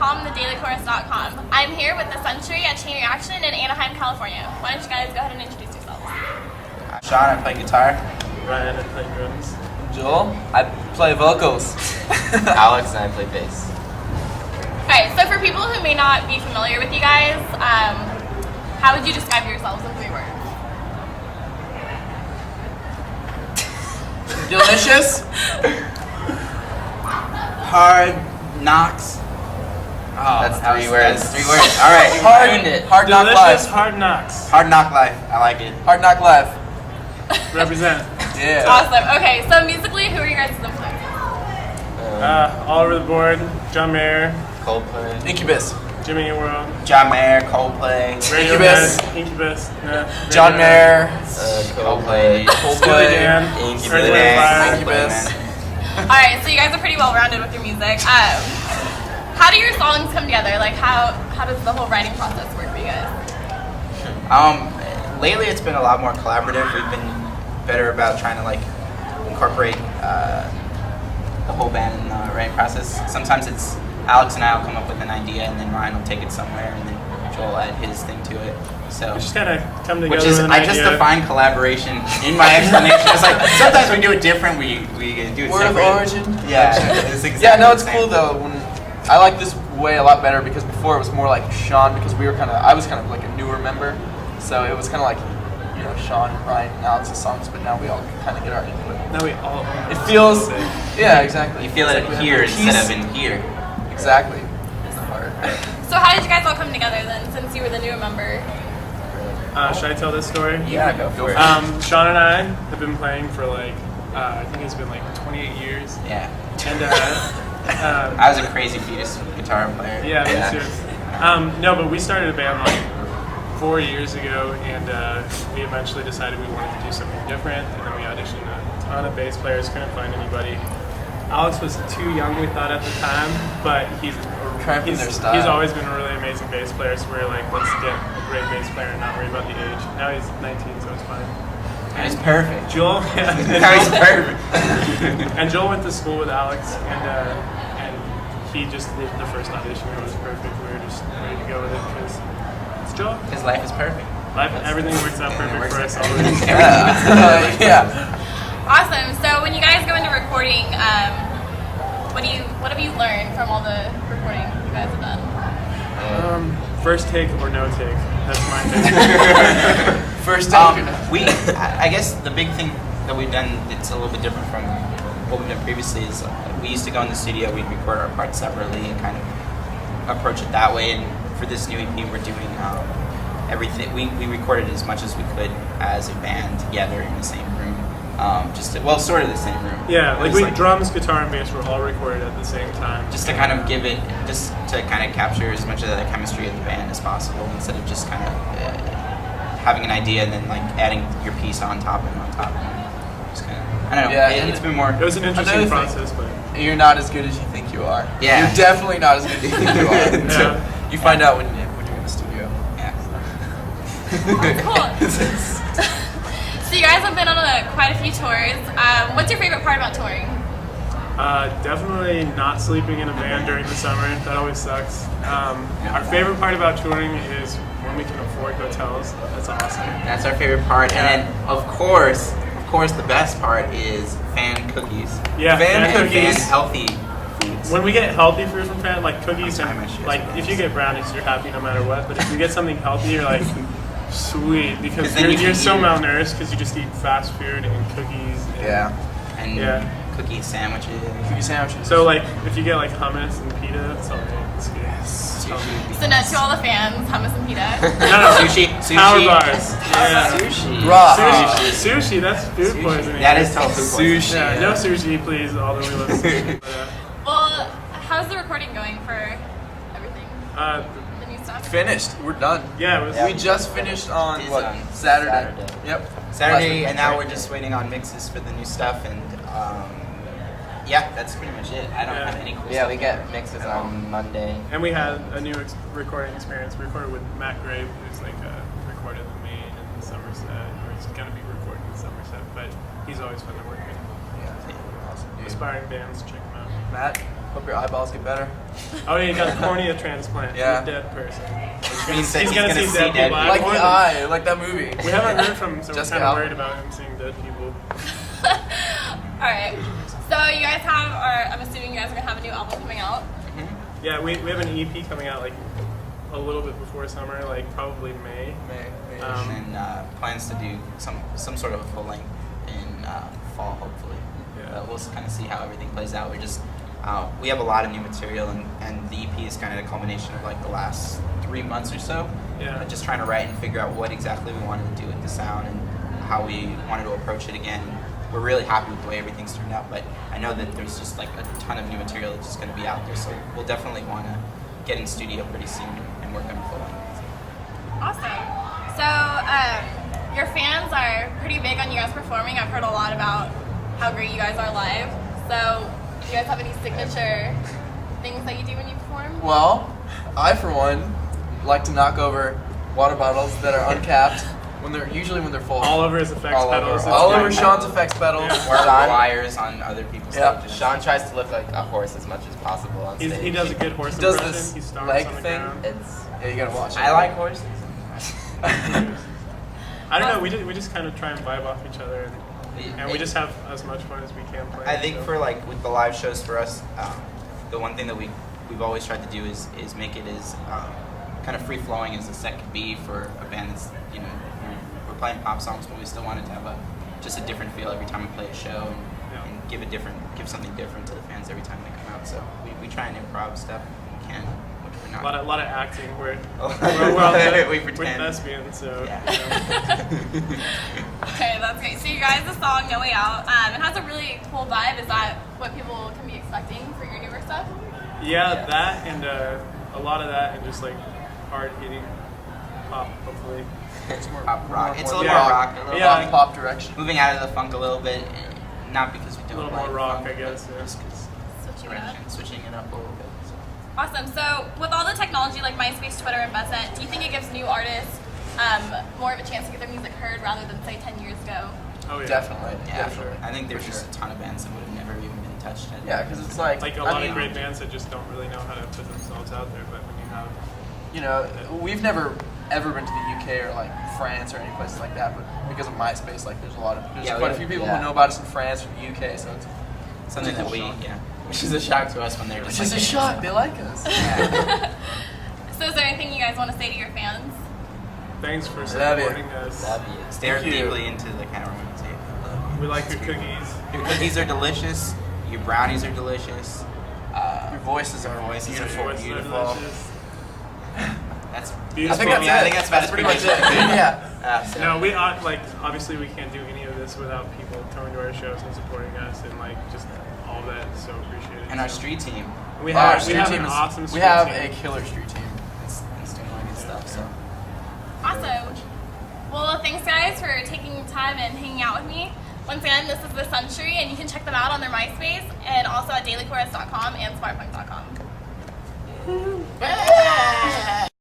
Tom, thedailychorus.com. I'm here with the Century at Chain Reaction in Anaheim, California. Why don't you guys go ahead and introduce yourselves? Sean, I play guitar. Ryan, I play drums. Joel, I play vocals. Alex and I play bass. Alright, so for people who may not be familiar with you guys, how would you describe yourselves in 3 words? Delicious. Hard knocks. Oh, That's 3 words. That's 3 words. All right. Hard knock Delicious life. hard knocks. Hard knock life. I like it. Hard knock life. Represent. Yeah. Awesome. Okay, so musically, who are your guys' influences? All over the board. John Mayer, Coldplay. Incubus. Jimmy Eat World, John Mayer, Coldplay. Incubus. Radiohead, Incubus. John Mayer. Coldplay. Steely Dan, Incubus. Earth, Wind, and Fire. Incubus. Alright, so you guys are pretty well rounded with your music. How do your songs come together? Like, how does the whole writing process work for you guys? Lately it's been a lot more collaborative. We've been better about trying to incorporate the whole band in the writing process. Sometimes it's Alex and I will come up with an idea, and then Ryan will take it somewhere, and then Joel add his thing to it. So, We just kind of come together which is with an I idea. just define collaboration in my explanation. It's like sometimes we do it different. We do it Word of separate. origin. Yeah, it's exactly Yeah, no, it's the cool same. though. I like this way a lot better because before it was more like Sean because I was kind of like a newer member, so it was kind of like Sean, Ryan, and Alex's songs, but now we all kind of get our input. Now we all. It feels, yeah, exactly. You feel It's it like we have here a instead piece. of in here. Exactly. It's the heart. So how did you guys all come together then, since you were the newer member? Should I tell this story? Yeah, go for it. Sean and I have been playing for I think it's been 28 years. Yeah. And I was a crazy fetus guitar player. yeah, Yeah. me too. No, but we started a band 4 years ago, and we eventually decided we wanted to do something different, and then we auditioned a ton of bass players, couldn't find anybody. Alex was too young, we thought, at the time, but he's Cramping their style. he's always been a really amazing bass player, so we were like, let's get a great bass player and not worry about the age. Now he's 19, so it's fine. And it's perfect. Joel, Now he's perfect. and Joel went to school with Alex, and he just did the first audition. It was perfect. We were just ready to go with it because it's Joel. His life is perfect. Everything works out perfect works for out us perfect. always. Yeah. Awesome. So when you guys go into recording, what have you learned from all the recording you guys have done? First take or no take. That's my thing. First take. I guess the big thing that we've done that's a little bit different from what we've done previously is we used to go in the studio, we'd record our parts separately and kind of approach it that way. And for this new EP, we're doing everything. We recorded as much as we could as a band together in the same room. Sort of the same room. Yeah, It was drums, guitar, and bass were all recorded at the same time. just to kind of give it, just to kind of capture as much of the chemistry of the band as possible, instead of just kind of having an idea and then adding your piece on top and on top. And just kind of, I don't know. Yeah, It's been more. It was an interesting Another thing. process, but You're not as good as you think you are. Yeah. You're definitely not as good as you think you are. until Yeah. you find out when you're in the studio. Yeah. Cool. So you guys have been on quite a few tours. What's your favorite part about touring? definitely not sleeping in a van during the summer. That always sucks. Our favorite part about touring is when we can afford hotels. That's awesome. That's our favorite part, and then of course, the best part is fan cookies. Yeah, Fan And cookies. healthy foods. When we get healthy food from Fan, like cookies I'm and sorry, my shit's if you get brownies, you're happy no matter what. But if you get something healthy, you're like, sweet, because 'Cause then you you're can so eat- malnourished because you just eat fast food and cookies. And, Yeah. And Yeah. cookie sandwiches. Cookie sandwiches. So if you get hummus and pita, it's alright. It's good. Sushi. So now to all the fans, hummus and pita. No, Sushi. Power bars. Yeah. Sushi. Raw. Sushi, that's food poisoning. That is total food poisoning. Sushi. Yeah, no sushi, please, all the realists. Well, how's the recording going for everything? The new stuff? Finished. We're done. Yeah, it was. We just finished on It is what? on Saturday. Saturday. Yep. Saturday, and now we're just waiting on mixes for the new stuff, and yeah, that's pretty much it. I don't Yeah. have any cool Yeah, stuff we get mixes at all. on Monday. And we had a new recording experience. We recorded with Matt Grave, who's recorded with me in Somerset, or he's going to be recording in Somerset, but he's always fun to work with. Yeah. Awesome. Aspiring bands, check him out. Matt, Hope your eyeballs get better. Oh, yeah, you got a cornea transplant. Yeah. You're a dead person. Which means that He's he's gonna going to see see dead dead people. people. Like more the than- eye, like that movie. We haven't heard from him, so we're Jessica kind of Alba. worried about him seeing dead people. Alright. So you guys have, or I'm assuming you guys are going to have a new album coming out. Yeah, we have an EP coming out like a little bit before summer, like probably May. And plans to do some sort of a full length in fall, hopefully. Yeah. We'll kind of see how everything plays out. We have a lot of new material, and the EP is kind of a culmination of like the last 3 months or so. Yeah. Just trying to write and figure out what exactly we wanted to do with the sound and how we wanted to approach it again. We're really happy with the way everything's turned out, but I know that there's just like a ton of new material that's just going to be out there, so we'll definitely want to get in studio pretty soon and work on a full length. Awesome. So, your fans are pretty big on you guys performing. I've heard a lot about how great you guys are live. So, do you guys have any signature things that you do when you perform? Well, I for one like to knock over water bottles that are uncapped when they're full. All over his effects All over- pedals. It's All great. over Sean's effects pedals. Yeah. Or Sean- wires on other people's Yeah. stages. Sean tries to look like a horse as much as possible on stage. He does a good horse He does impression. this He stomps leg on the thing. ground. It's Yeah, you gotta watch it. I like horses. I don't know. We just kind of try and vibe off each other, and we just have as much fun as we can playing. I think so. for like with the live shows for us, the one thing that we've always tried to do is make it as kind of free flowing as the set could be for a band that's we're playing pop songs, but we still wanted to have just a different feel every time we play a show and give something different to the fans every time they come out. So we try and improv stuff when we can, which we're not. a lot of acting. We're We with pretend. thespians, so Yeah. you know. Okay, that's great. So, you guys, the song No Way Out, it has a really cool vibe. Is that what people can be expecting for your newer stuff? Yeah, that and a lot of that, and just like hard hitting pop, hopefully. It's more Pop rock. It's a little Yeah. more rock. A little Yeah. more pop direction. Moving out of the funk a little bit, not because we do A little it more like rock, funk, I guess, but yeah. just 'cause Switching it up. switching it up a little bit. So. Awesome. So, with all the technology like MySpace, Twitter, and Buzznet, do you think it gives new artists more of a chance to get their music heard rather than, say, 10 years ago? Oh yeah, Definitely. Yeah, Definitely. I think there's For just a ton of bands that would have never even been touched. Yeah, because it's like like a I lot mean, of great bands that just don't really know how to put themselves out there. But when you have you know, we've never ever been to the UK or like France or any places like that, but because of MySpace, like there's Yeah, quite a we- few people yeah. who know about us in France or the UK, so it's Something that which is a shock to us when they're just just a like, shot. They like us. Yeah. So, is there anything you guys want to say to your fans? thanks for Love you. supporting us. Love you. Stare Thank you. deeply into the camera when you say it. We like your cookies. Your cookies are delicious. Your brownies are delicious. Your voices are voices are beautiful. Voices are beautiful. delicious. That's Beautiful. I think that's I it. think that's about That's as pretty much good it. as it could be. Yeah. So- No, we like obviously we can't do any of this without people coming to our shows and supporting us and like just all that is so appreciated. And our So- street team. we Our have street team an is- awesome We street have team. a killer street team. It's doing really good stuff. So. Awesome. Well, thanks guys for taking time and hanging out with me. Once again, this is The Century, and you can check them out on their MySpace and also at dailychorus.com and smartpunk.com.